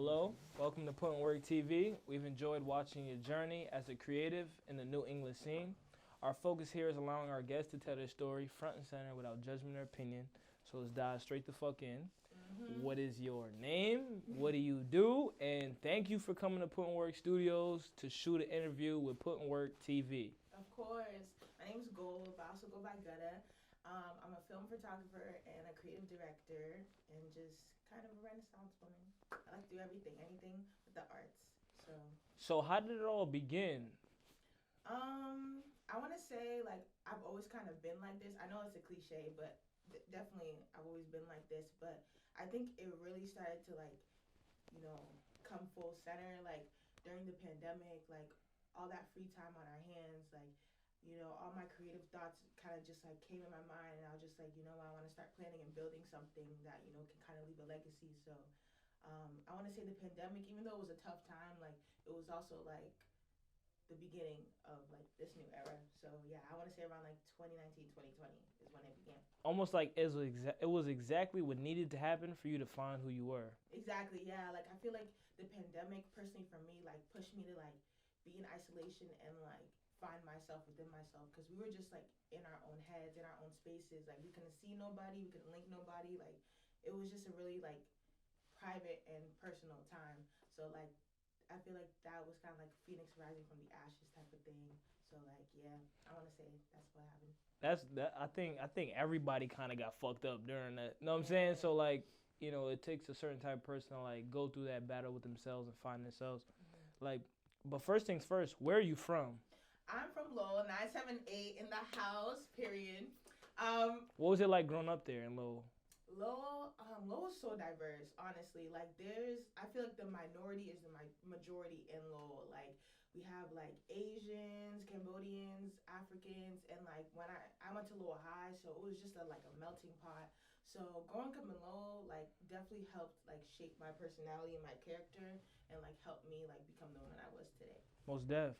Hello, welcome to PUTINWORKTV. We've enjoyed watching your journey as a creative in the New England scene. Our focus here is allowing our guests to tell their story front and center without judgment or opinion. So let's dive straight the fuck in. What is your name? What do you do? And thank you for coming to PUTINWORK Studios to shoot an interview with PUTINWORKTV. Of course. My name's Gold, but I also go by GUTTA. I'm a film photographer and a creative director and just kind of a Renaissance woman. I like to do anything with the arts. So how did it all begin? I want to say like I've always kind of been like this. I know it's a cliche, but definitely I've always been like this. But I think it really started to come full center like during the pandemic, like all that free time on our hands, like all my creative thoughts kind of just like came in my mind, and I was just like, I want to start planning and building something that can kind of leave a legacy. So I want to say the pandemic, even though it was a tough time, like it was also like the beginning of like this new era. So yeah, I want to say around like 2019, 2020 is when it began. Almost like it was exactly what needed to happen for you to find who you were. Exactly, yeah. Like I feel like the pandemic, personally for me, like pushed me to like be in isolation and like find myself within myself, because we were just like in our own heads, in our own spaces. Like we couldn't see nobody, we couldn't link nobody. Like it was just a really like private and personal time. So like I feel like that was kind of like Phoenix rising from the ashes type of thing. So like yeah, I want to say that's what happened. I think everybody kind of got fucked up during that. You know what I'm saying? So like, it takes a certain type of person to like go through that battle with themselves and find themselves. Like, but first things first, where are you from? I'm from Lowell, 978 in the house, period. What was it like growing up there in Lowell? Lowell's so diverse, honestly. Like I feel like the minority is the majority in Lowell. Like we have like Asians, Cambodians, Africans, and like when I went to Lowell High, so it was just like a melting pot. So growing up in Lowell like definitely helped like shape my personality and my character, and like helped me like become the woman I was today. Most deaf.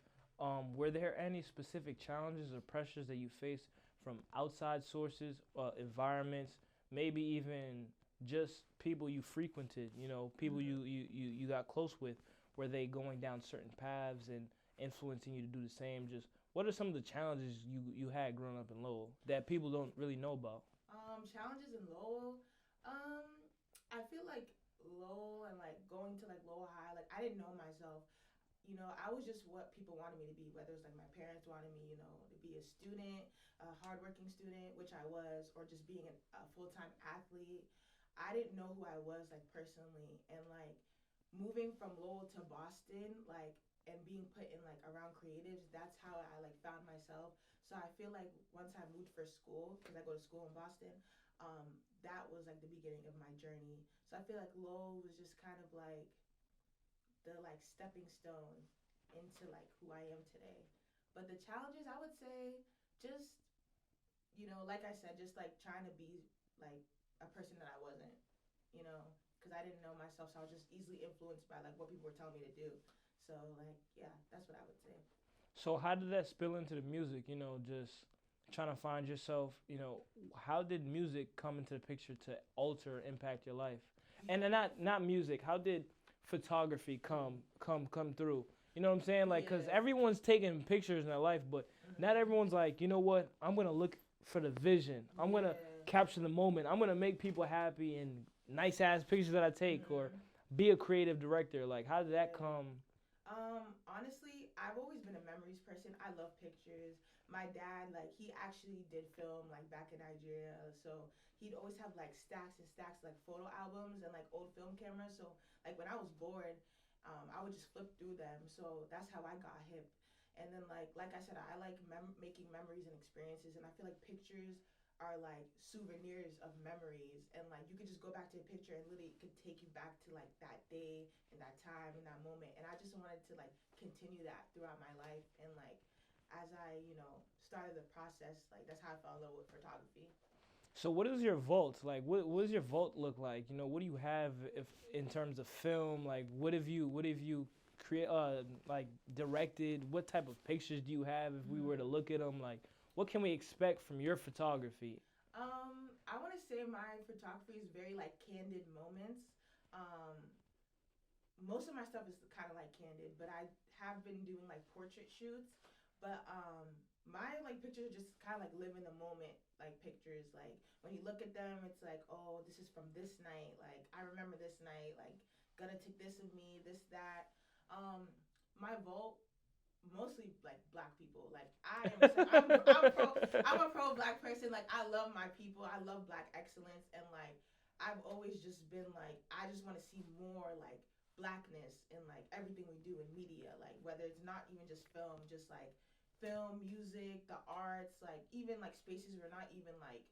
Were there any specific challenges or pressures that you faced from outside sources, environments, maybe even just people you frequented, people you got close with? Were they going down certain paths and influencing you to do the same? Just what are some of the challenges you had growing up in Lowell that people don't really know about? Challenges in Lowell. I feel like Lowell and like going to like Lowell High, like I didn't know myself. I was just what people wanted me to be, whether it's like my parents wanted me, to be a student, a hardworking student, which I was, or just being a full-time athlete. I didn't know who I was like personally, and like moving from Lowell to Boston, like and being put in like around creatives, that's how I like found myself. So I feel like once I moved for school, because I go to school in Boston, that was like the beginning of my journey. So I feel like Lowell was just kind of like the like stepping stone into like who I am today. But the challenges, I would say, just like I said, just like trying to be like a person that I wasn't, because I didn't know myself, so I was just easily influenced by like what people were telling me to do. So like yeah, that's what I would say. So how did that spill into the music? Just trying to find yourself. How did music come into the picture to alter, impact your life? And then not music. How did photography come through? You know what I'm saying? Like, cause everyone's taking pictures in their life, but not everyone's like, you know what? I'm gonna look for the vision. I'm gonna capture the moment. I'm gonna make people happy and nice ass pictures that I take, or be a creative director. Like, how did that come? Honestly, I've always been a memories person. I love pictures. My dad, like, he actually did film, like, back in Nigeria. So he'd always have, like, stacks and stacks, like, photo albums and, like, old film cameras. So, like, when I was bored, I would just flip through them. So that's how I got hip. And then, like I said, I like making memories and experiences. And I feel like pictures are like souvenirs of memories, and like you could just go back to a picture and literally it could take you back to like that day and that time and that moment. And I just wanted to like continue that throughout my life, and like as I started the process, like that's how I fell in love with photography. So what is your vault like? What does your vault look like? What do you have if in terms of film? Like what have you create like directed? What type of pictures do you have if we were to look at them? Like what can we expect from your photography? I want to say my photography is very like candid moments. Um, most of my stuff is kind of like candid, but I have been doing like portrait shoots. But my like pictures are just kind of like live in the moment like pictures. Like when you look at them, it's like, oh, this is from this night. Like I remember this night. Like gonna take this with me, this that. My vault mostly like black people. Like I am, I'm a pro black person. Like I love my people. I love black excellence, and like I've always just been like I just want to see more like blackness in like everything we do in media. Like whether it's not even just film, just like film, music, the arts, like even like spaces we're not even like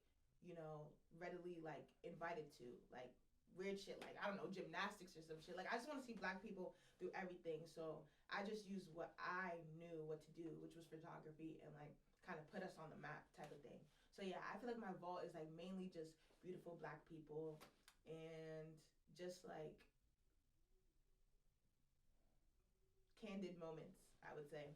readily like invited to, like weird shit like I don't know gymnastics or some shit. Like I just want to see black people through everything. So I just used what I knew what to do, which was photography, and like kind of put us on the map type of thing. So yeah, I feel like my vault is like mainly just beautiful black people and just like candid moments, I would say.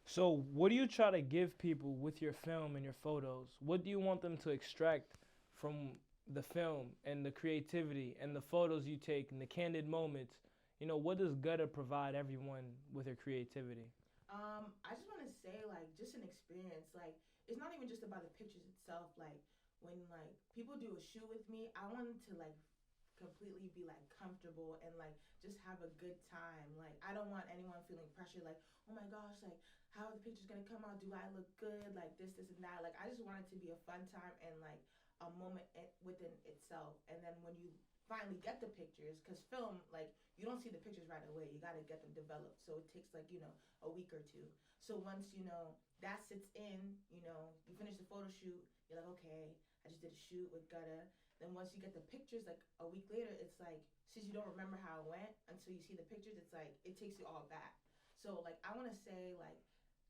So, what do you try to give people with your film and your photos? What do you want them to extract from the film and the creativity and the photos you take and the candid moments? What does Gutta provide everyone with their creativity? I just want to say like just an experience. Like it's not even just about the pictures itself. Like when like people do a shoot with me, I want them to like completely be like comfortable and like just have a good time. Like I don't want anyone feeling pressure like, "Oh my gosh, like how are the pictures going to come out? Do I look good? Like this and that." Like I just want it to be a fun time and like a moment within itself. And then when you finally get the pictures, cuz film like you don't see the pictures right away. You got to get them developed. So it takes like, a week or two. So once, that sits in, you finish the photo shoot, you're like, "Okay, I just did a shoot with Gutta." Then once you get the pictures, like a week later, it's like since you don't remember how it went until you see the pictures, it's like it takes you all back. So like I want to say like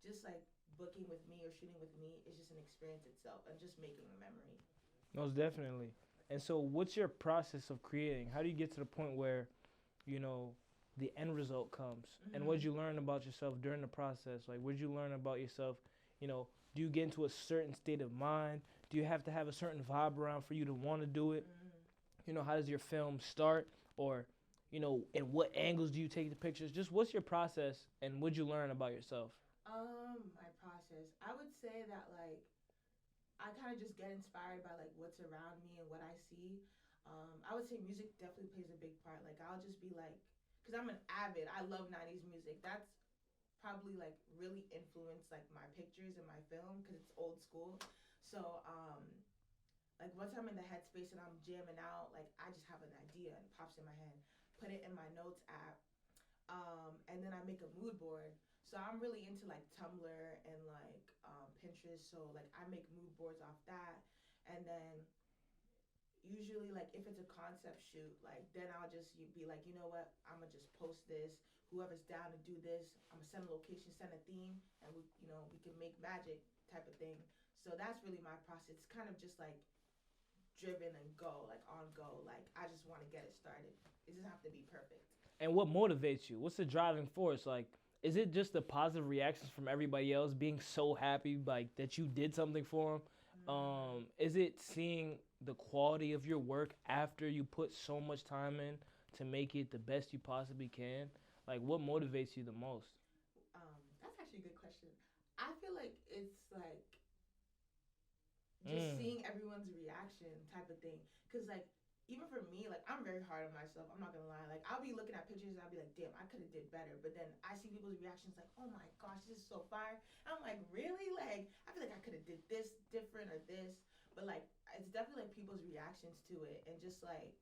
just like booking with me or shooting with me is just an experience itself and just making a memory. Most definitely. And so, what's your process of creating? How do you get to the point where, you know, the end result comes? And what Mm-hmm. did you learn about yourself during the process? Like, what did you learn about yourself? Do you get into a certain state of mind? Do you have to have a certain vibe around for you to want to do it? Mm-hmm. How does your film start? Or, in what angles do you take the pictures? Just what's your process and what'd you learn about yourself? My process. I would say that like I kind of just get inspired by like what's around me and what I see. I would say music definitely plays a big part. Like I'll just be like, cause I'm an avid. I love '90s music. That's probably like really influenced like my pictures and my film because it's old school. So like once I'm in the headspace and I'm jamming out, like I just have an idea and it pops in my head. Put it in my notes app, and then I make a mood board. So I'm really into like Tumblr and like Pinterest. So like I make mood boards off that, and then usually like if it's a concept shoot, like then I'll just be like, you know what, I'm gonna just post this. Whoever's down to do this, I'm gonna send a location, send a theme, and we can make magic type of thing. So that's really my process. It's kind of just like driven and go, like on go. Like I just want to get it started. It doesn't have to be perfect. And what motivates you? What's the driving force? Like, is it just the positive reactions from everybody else being so happy, like that you did something for them? Mm. Is it seeing the quality of your work after you put so much time in to make it the best you possibly can? Like, what motivates you the most? That's actually a good question. I feel like it's like just Mm. seeing everyone's reaction type of thing. Cause like even for me, like I'm very hard on myself. I'm not gonna lie. Like I'll be looking at pictures and I'll be like, damn, I could have did better. But then I see people's reactions like, oh my gosh, this is so fire. And I'm like, really? Like I feel like I could have did this different or this. But like it's definitely like people's reactions to it and just like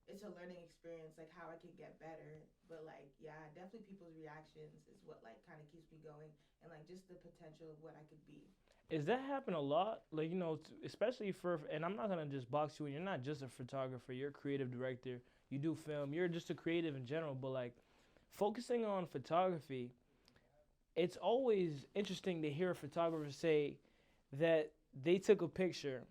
it's a learning experience, like how I can get better. But like yeah, definitely people's reactions is what like kind of keeps me going and like just the potential of what I could be. Is that happen a lot? Like, especially and I'm not gonna just box you in. You're not just a photographer. You're a creative director. You do film. You're just a creative in general. But like, focusing on photography, it's always interesting to hear a photographer say that they took a picture.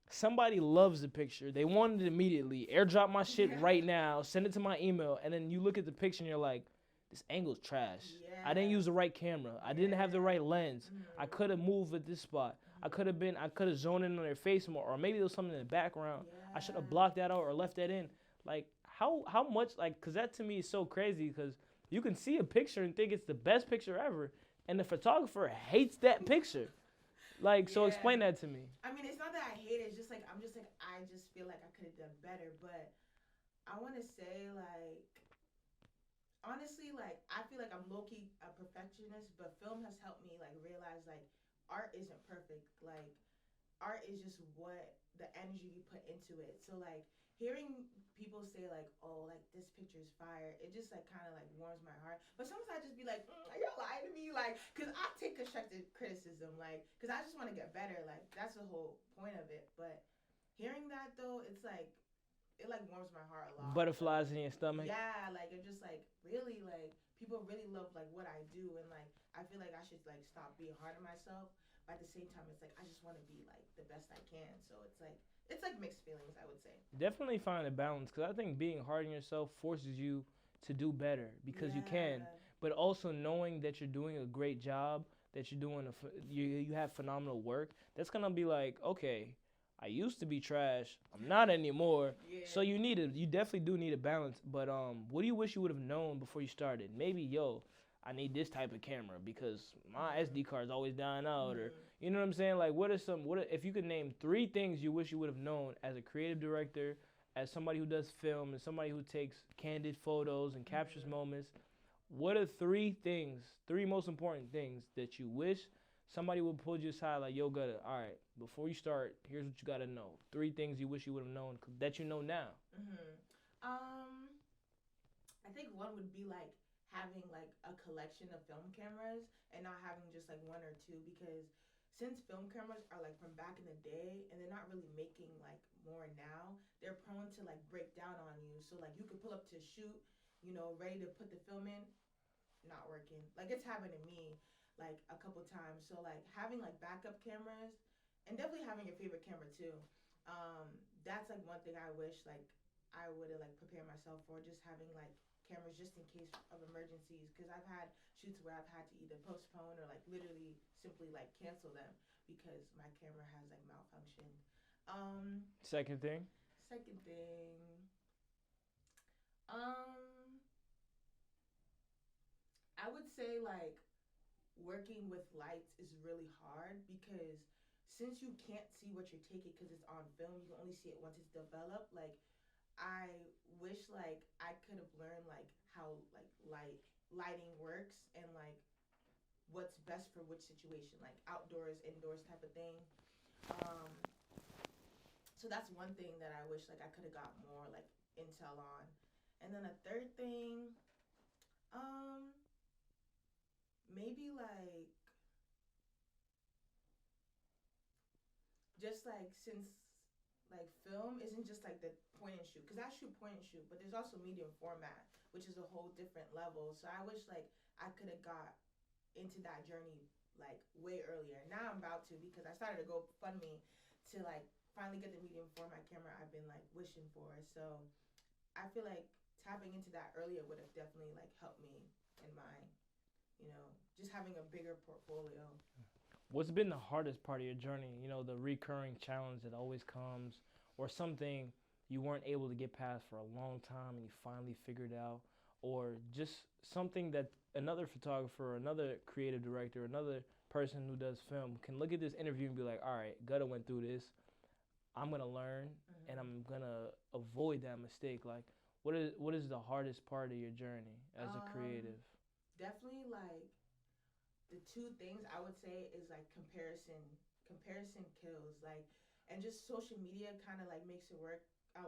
Somebody loves the picture. They want it immediately. Airdrop my shit Yeah. right now. Send it to my email. And then you look at the picture and you're like, this angle's trash. I didn't Yeah. use the right camera. I didn't have the Yeah. right lens. I Mm-hmm. could have moved at this spot. I could have zoned in on their face more. Or maybe there was something in the background. I should have Yeah. blocked that out or left that in. Like, how much like because that to me is so crazy because you can see a picture and think it's the best picture ever, and the photographer hates that picture. Like, so Yeah. explain that to me. I mean, it's not that I hate it. It's just like I'm just like I just feel like I could have done better. But I want to say like honestly, like I feel like I'm low key a perfectionist, but film has helped me like realize like art isn't perfect. Like art is just what the energy you put into it. So like hearing people say like, "Oh, like this picture is fire," it just like kind of like warms my heart. But sometimes I just be like, "Are you lying to me?" Like, cause I take constructive criticism, like, cause I just want to get better. Like that's the whole point of it. But hearing that though, it's like it like warms my heart a lot. So Butterflies in your stomach. yeah, like I'm just like really like people really love like what I do, and like I feel like I should like stop being hard on myself. But at the same time, it's like I just want to be like the best I can. So it's like mixed feelings, I would say. Definitely find a balance because I think being hard on yourself forces you to do better because you can, Yeah. but also knowing that you're doing a great job, that you're doing you have phenomenal work. That's gonna be like, okay, I used to be trash, I'm not anymore. So Yeah. you definitely do need a balance. But what do you wish you would have known before you started? Maybe yo, I need this type of camera because my SD card is always dying out, or Mm-hmm. you know what I'm saying? Like, if you could name three things you wish you would have known as a creative director, as somebody who does film, and somebody who takes candid photos and captures Mm-hmm. moments, what are three things, three most important things that you wish somebody would pull you aside, like, yo, Gutta, all right, before you start, here's what you got to know. Three things you wish you would have known that you know now. Mm-hmm. I think one would be like having like a collection of film cameras and not having just like one or two, because since film cameras are like from back in the day and they're not really making like more now, they're prone to like break down on you. So like you could pull up to shoot, ready to put the film in, not working. Like it's happened to me like a couple times. So like having like backup cameras and definitely having your favorite camera too. That's like one thing I wish like I would have like prepared myself for, just having like cameras just in case of emergencies, because I've had shoots where I've had to either postpone or like literally simply like cancel them because my camera has like malfunctioned. Um Second thing, Second thing, um I would say like working with lights is really hard because since you can't see what you're taking because it's on film, you can only see it once it's developed. Like I wish like I could have learned like how like lighting works and like what's best for which situation, like outdoors, indoors type of thing. Um, so that's one thing that I wish like I could have got more like intel on. And then a third thing, um, maybe like just like since like film isn't just like the point and shoot, because I shoot point and shoot, but there's also medium format, which is a whole different level. So I wish like I could have got into that journey like way earlier. Now I'm about to, because I started to go fund me to like finally get the medium format camera I've been like wishing for. So I feel like tapping into that earlier would have definitely like helped me in my, just having a bigger portfolio. what's been the hardest part of your journey? You know, the recurring challenge that always comes, or something you weren't able to get past for a long time and you finally figured out, or just something that another photographer, another creative director, another person who does film can look at this interview and be like, all right, Gutta went through this. I'm gonna learn and Mm-hmm. I'm gonna avoid that mistake. Like, what is the hardest part of your journey as a Um, creative? Definitely like the two things I would say is like comparison. Comparison kills. Like, and just social media kind of like makes it work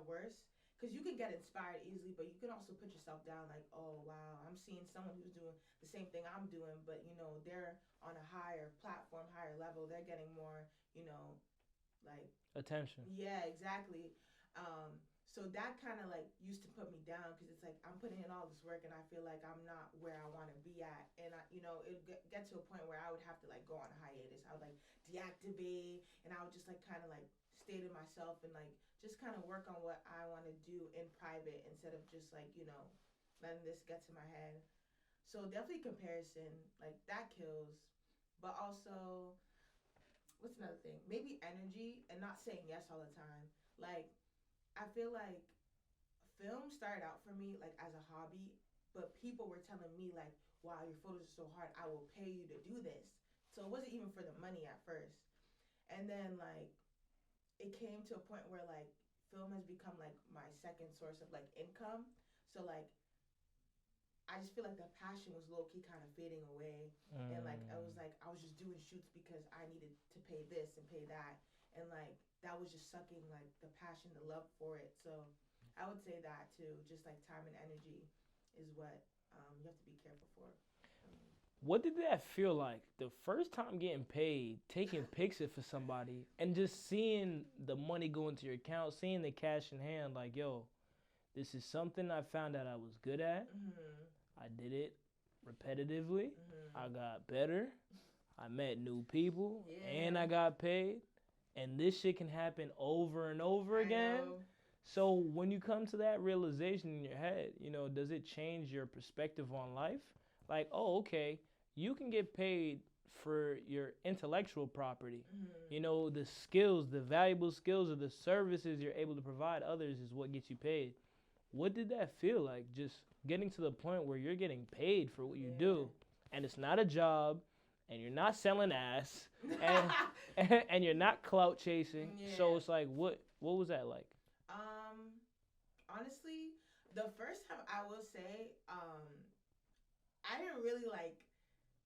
worse, because you can get inspired easily, but you can also put yourself down. Like, oh wow, I'm seeing someone who's doing the same thing I'm doing, but they're on a higher platform, higher level. They're getting more, like Attention. yeah, exactly. So that kind of like used to put me down, because it's like I'm putting in all this work and I feel like I'm not where I want to be at, and it get to a point where I would have to like go on a hiatus. I would like deactivate, and I would just like kind of like stay to myself and like just kind of work on what I want to do in private instead of just like letting this get to my head. So definitely comparison, like that kills, but also what's another thing? Maybe energy and not saying yes all the time. Like I feel like film started out for me like as a hobby, but people were telling me like, "Wow, your photos are so hard. I will pay you to do this." So it wasn't even for the money at first. And then like it came to a point where like film has become like my second source of like income. So like I just feel like the passion was low key kind of fading away, and like I was just doing shoots because I needed to pay this and pay that, and like that was just sucking like the passion, the love for it. So I would say that too, just like time and energy is what you have to be careful for. What did that feel like? The first time getting paid, taking pictures for somebody, and just seeing the money go into your account, seeing the cash in hand, like, yo, this is something I found out I was good at. I did it repetitively. I got better. I met new people, and I got paid. And this shit can happen over and over again. So when you come to that realization in your head, does it change your perspective on life? Like, oh, okay, you can get paid for your intellectual property. The skills, the valuable skills or the services you're able to provide others is what gets you paid. What did that feel like? Just getting to the point where you're getting paid for what you do, and it's not a job, and you're not selling ass, and you're not clout chasing. So it's like, what was that like? Honestly, the first time I will say, I didn't really like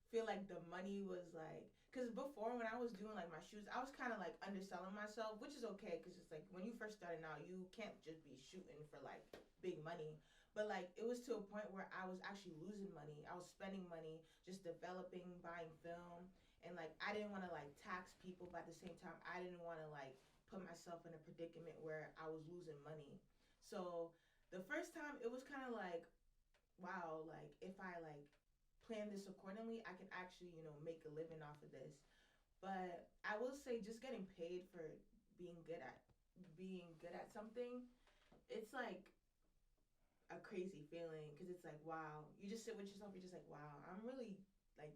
feel like the money was like, because before when I was doing like my shoes, I was kind of like underselling myself, which is okay because it's like when you first starting out, you can't just be shooting for like big money. But like it was to a point where I was actually losing money. I was spending money just developing, buying film, and like I didn't want to like tax people, but at the same time, I didn't want to like put myself in a predicament where I was losing money. So the first time it was kind of like, wow, like if I like plan this accordingly, I can actually, make a living off of this. But I will say just getting paid for being good at something, it's like a crazy feeling because it's like, wow, you just sit with yourself, you're just like, wow, I'm really like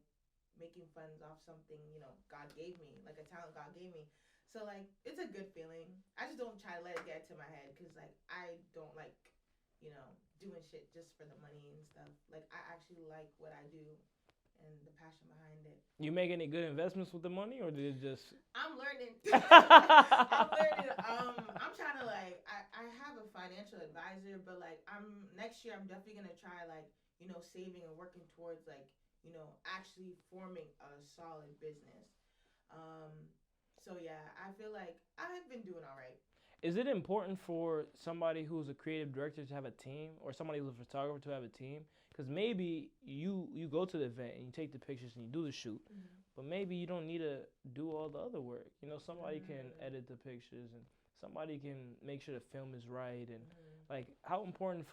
making funds off something, God gave me, like a talent God gave me. So like it's a good feeling. I just don't try to let it get to my head because like I don't like, doing shit just for the money and stuff. Like I actually like what I do and the passion behind it. You make any good investments with the money, or did it just? I'm learning. I'm learning. I'm trying to like. I have a financial advisor, but like next year I'm definitely gonna try like saving and working towards like actually forming a solid business. Um, so yeah, I feel like I've been doing all right. Is it important for somebody who's a creative director to have a team, or somebody who's a photographer to have a team? Because maybe you go to the event and you take the pictures and you do the shoot, but maybe you don't need to do all the other work. Somebody can edit the pictures and somebody can make sure the film is right. And like, how important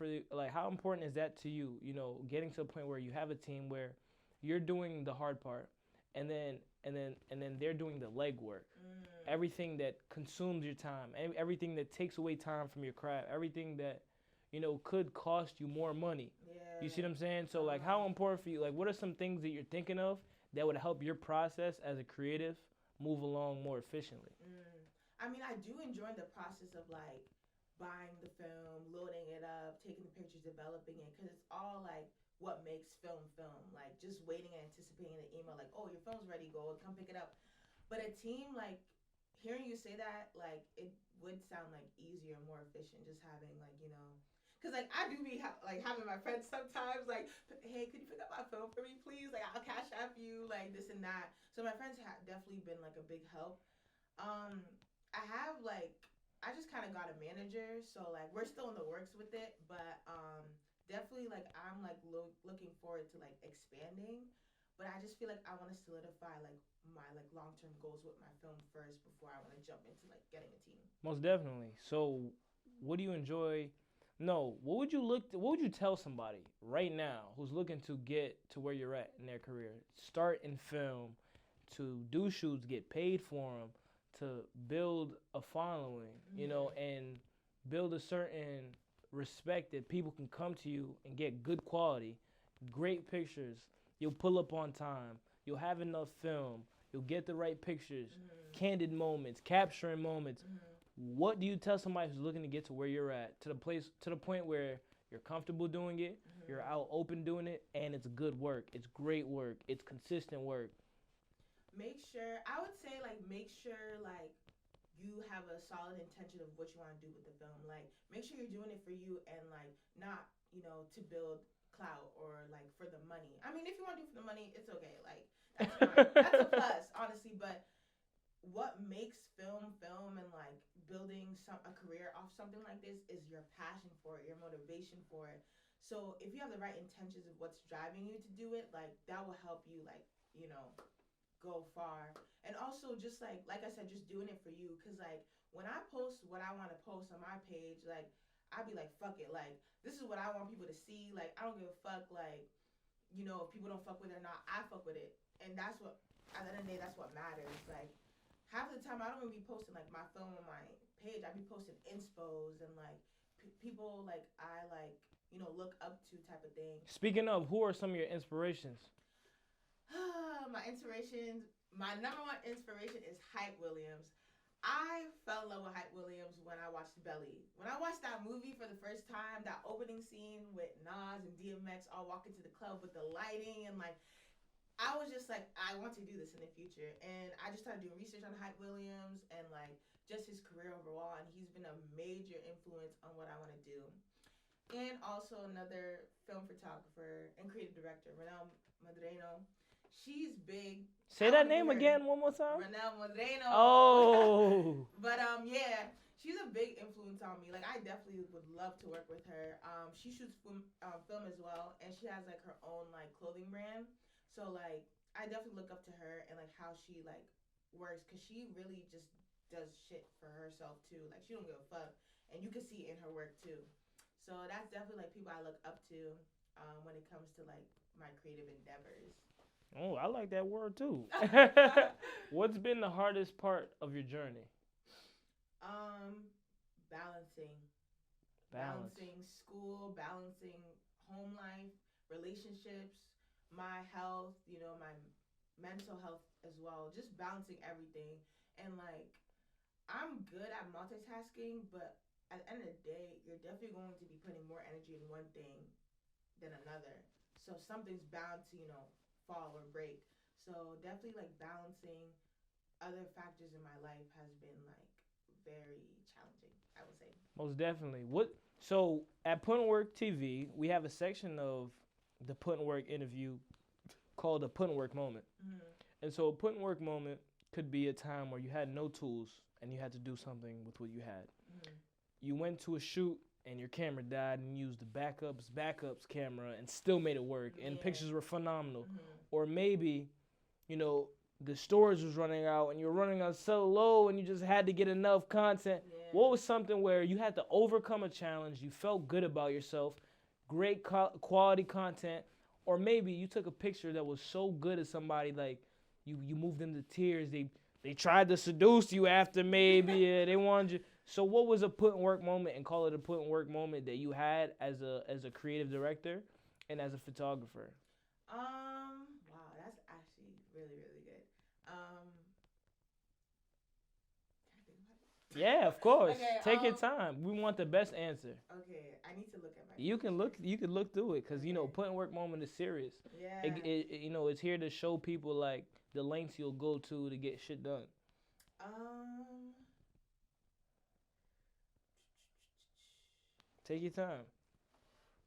how important is that to you? Getting to a point where you have a team where you're doing the hard part, and then they're doing the legwork. Everything that consumes your time, everything that takes away time from your craft, everything that could cost you more money. You see what I'm saying? So like, how important for you? Like, what are some things that you're thinking of that would help your process as a creative move along more efficiently? I mean, I do enjoy the process of like buying the film, loading it up, taking the pictures, developing it, because it's all like what makes film film. Like just waiting and anticipating the email, like, oh, your film's ready, go come pick it up. But a team, like hearing you say that, like it would sound like easier, more efficient, just having like because like I do be like having my friends sometimes like, hey, could you pick up my phone for me, please? Like I'll cash app you, like this and that. So my friends have definitely been like a big help. I have like I just kind of got a manager, so like we're still in the works with it, but definitely like I'm like looking forward to like expanding, but I just feel like I want to solidify like my like long-term goals with my film first before I want to jump into like getting a team. Most definitely. So, what do you enjoy? No, what would you tell somebody right now who's looking to get to where you're at in their career? Start in film, to do shoots, get paid for them, to build a following, and build a certain respect that people can come to you and get good quality, great pictures. You'll pull up on time. You'll have enough film. You'll get the right pictures, candid moments, capturing moments. what do you tell somebody who's looking to get to where you're at, to the point where you're comfortable doing it, you're out open doing it, and it's good work, it's great work, it's consistent work? Make sure, I would say, like, make sure, like, you have a solid intention of what you want to do with the film. Like, make sure you're doing it for you and, like, not, to build clout or, like, for the money. I mean, if you want to do it for the money, it's okay. Like, that's fine. That's a plus, honestly. But what makes film and, like, building a career off something like this is your passion for it, your motivation for it. So if you have the right intentions of what's driving you to do it, like, that will help you, like, go far. And also, just like I said, just doing it for you, because, like, when I post what I want to post on my page, like, I'd be like, fuck it, like, this is what I want people to see. Like, I don't give a fuck, like, if people don't fuck with it or not. I fuck with it. And that's what, at the end of the day, that's what matters. Like, half the time I don't even be posting, like, my film on my page. I be posting inspos and, like, people, like, I, like, look up to type of thing. Speaking of, who are some of your inspirations? My inspirations, my number one inspiration is Hype Williams. I fell in love with Hype Williams when I watched Belly. When I watched that movie for the first time, that opening scene with Nas and DMX all walking to the club with the lighting, and, like, I was just like, I want to do this in the future. And I just started doing research on Hype Williams and, like, just his career overall, and he's been a major influence on what I want to do. And also another film photographer and creative director, Renelle Madreno. She's big. Say that name again one more time. Renelle Madreno. Oh. But yeah, she's a big influence on me. Like, I definitely would love to work with her. She shoots film as well, and she has, like, her own, like, clothing brand. So, like, I definitely look up to her and, like, how she, like, works, because she really just does shit for herself too. Like, she don't give a fuck, and you can see it in her work too. So that's definitely, like, people I look up to when it comes to, like, my creative endeavors. Oh, I like that word too. What's been the hardest part of your journey? Balancing. Balance. Balancing school, balancing home life, relationships, my health, my mental health as well. Just balancing everything. And, like, I'm good at multitasking, but at the end of the day, you're definitely going to be putting more energy in one thing than another. So something's bound to, fall or break. So definitely, like, balancing other factors in my life has been, like, very challenging, I would say. Most definitely. So at PUTINWORKTV, we have a section of the Put in Work interview called a Put in Work moment. Mm-hmm. And so a Put in Work moment could be a time where you had no tools and you had to do something with what you had. Mm-hmm. You went to a shoot and your camera died and used the backups camera and still made it work, and pictures were phenomenal. Mm-hmm. Or maybe, the storage was running out and you're running on so low and you just had to get enough content. Yeah. What was something where you had to overcome a challenge, you felt good about yourself, great quality content, or maybe you took a picture that was so good at somebody, like you moved them to tears, they tried to seduce you after, maybe they wanted you. So what was a Put in Work moment, and call it a Put in Work moment, that you had as a creative director and as a photographer? Wow, that's actually really, really good. Can I think about it? Yeah, of course. Okay, Take your time. We want the best answer. Okay, I need to look at my. You can look through it, because Put in Work moment is serious. Yeah. It's here to show people, like, the lengths you'll go to get shit done. Take your time.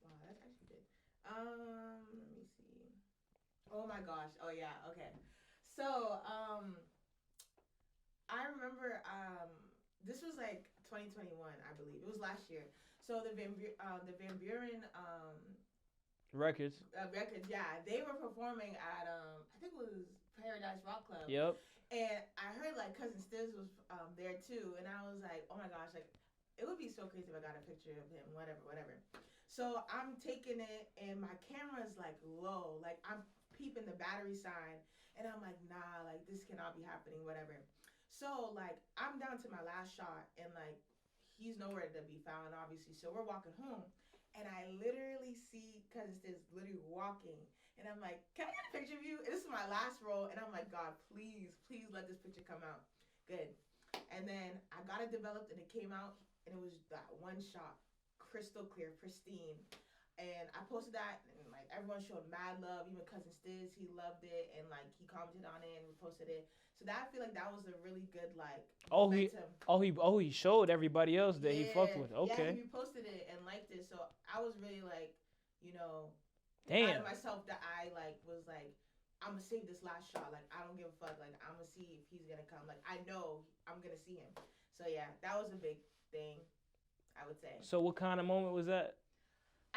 Wow, that's actually good. Let me see. Oh my gosh. Oh yeah. Okay. So I remember this was like 2021, I believe. It was last year. So the Van Buren Records. Records, yeah, they were performing at I think it was Paradise Rock Club. Yep. And I heard, like, Cousin Stiz was there too, and I was like, oh my gosh, like, it would be so crazy if I got a picture of him, whatever. So I'm taking it, and my camera's, like, low, like, I'm peeping the battery sign, and I'm like, nah, like, this cannot be happening, whatever. So, like, I'm down to my last shot, and, like, he's nowhere to be found, obviously. So we're walking home, and I literally see Cousin Stiz literally walking. And I'm like, can I get a picture of you? And this is my last roll. And I'm like, God, please let this picture come out. Good. And then I got it developed and it came out and it was that one shot, crystal clear, pristine. And I posted that and like everyone showed mad love. Even cousin Stiz, he loved it and like he commented on it and reposted it. So that I feel like that was a really good like Oh, momentum. he showed everybody else that he fucked with. Yeah, Okay. he reposted it and liked it. So I was really like, you know, proud Damn. of myself that I like was like, I'm gonna save this last shot. Like I don't give a fuck. Like I'm gonna see if he's gonna come. Like I know I'm gonna see him. So yeah, that was a big thing, I would say. So what kind of moment was that?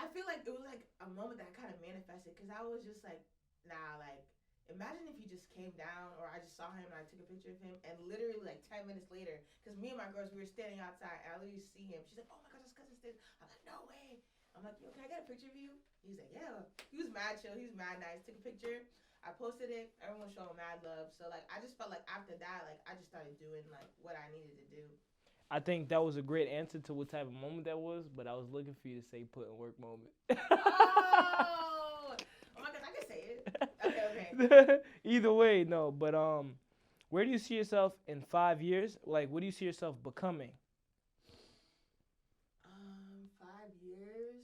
I feel like it was like a moment that kind of manifested because I was just like, nah, like imagine if he just came down or I just saw him and I took a picture of him and literally like 10 minutes later, because me and my girls, we were standing outside and I literally see him. She's like, oh my gosh, that's cousin Stiz. I'm like, no way. I'm like, yo, can I get a picture of you? He's like, yeah. He was mad chill. He was mad nice. Took a picture. I posted it. Everyone showed mad love. So like, I just felt like after that, like I just started doing like what I needed to do. I think that was a great answer to what type of moment that was, but I was looking for you to say put in work moment. Oh my gosh, I can say it. Okay. Either way, no. But where do you see yourself in 5 years? Like, what do you see yourself becoming? 5 years.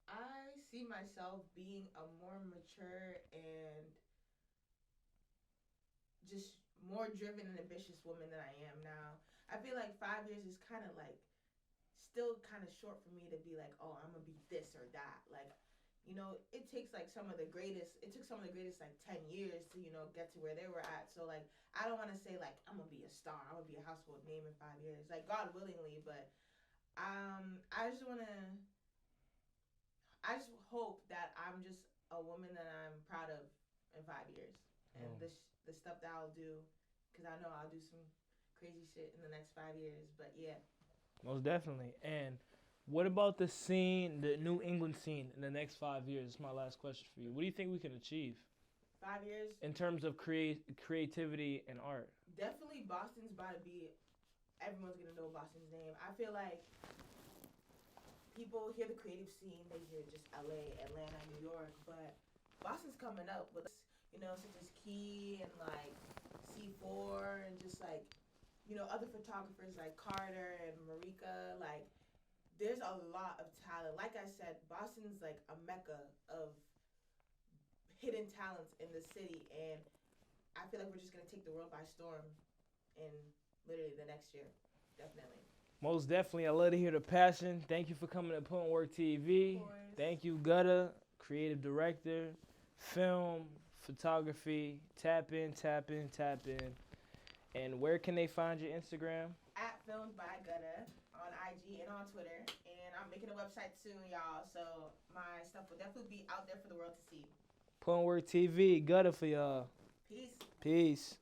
I see myself being a more mature and just more driven and ambitious woman than I am now. I feel like 5 years is kind of like still kind of short for me to be like, oh, I'm gonna be this or that. Like, you know, it takes like some of the greatest. It took some of the greatest like 10 years to get to where they were at. So like, I don't want to say like I'm gonna be a star. I'm gonna be a household name in 5 years. Like God willingly, but I just wanna. I just hope that I'm just a woman that I'm proud of in 5 years, and the stuff that I'll do, because I know I'll do some crazy shit in the next 5 years. But yeah, Most definitely. And what about the scene, the New England scene, in the next 5 years? It's my last question for you. What do you think we can achieve 5 years. in terms of creativity and art? Definitely, Boston's about to be. Everyone's gonna know Boston's name. I feel like people hear the creative scene, they hear just LA, Atlanta, New York, but Boston's coming up with such as Key and like C4 and just like other photographers like Carter and Marika. Like there's a lot of talent. Like I said, Boston's like a mecca of hidden talents in the city, and I feel like we're just gonna take the world by storm in literally the next year. Definitely. Most definitely. I love to hear the passion. Thank you for coming to PUTINWORK TV. Thank you, Gutta, creative director, film, photography. Tap in, tap in, tap in. And where can they find your Instagram? At Filmed by Gutta on IG and on Twitter. And I'm making a website soon, y'all. So my stuff will definitely be out there for the world to see. PUTINWORK TV. Gutta for y'all. Peace. Peace.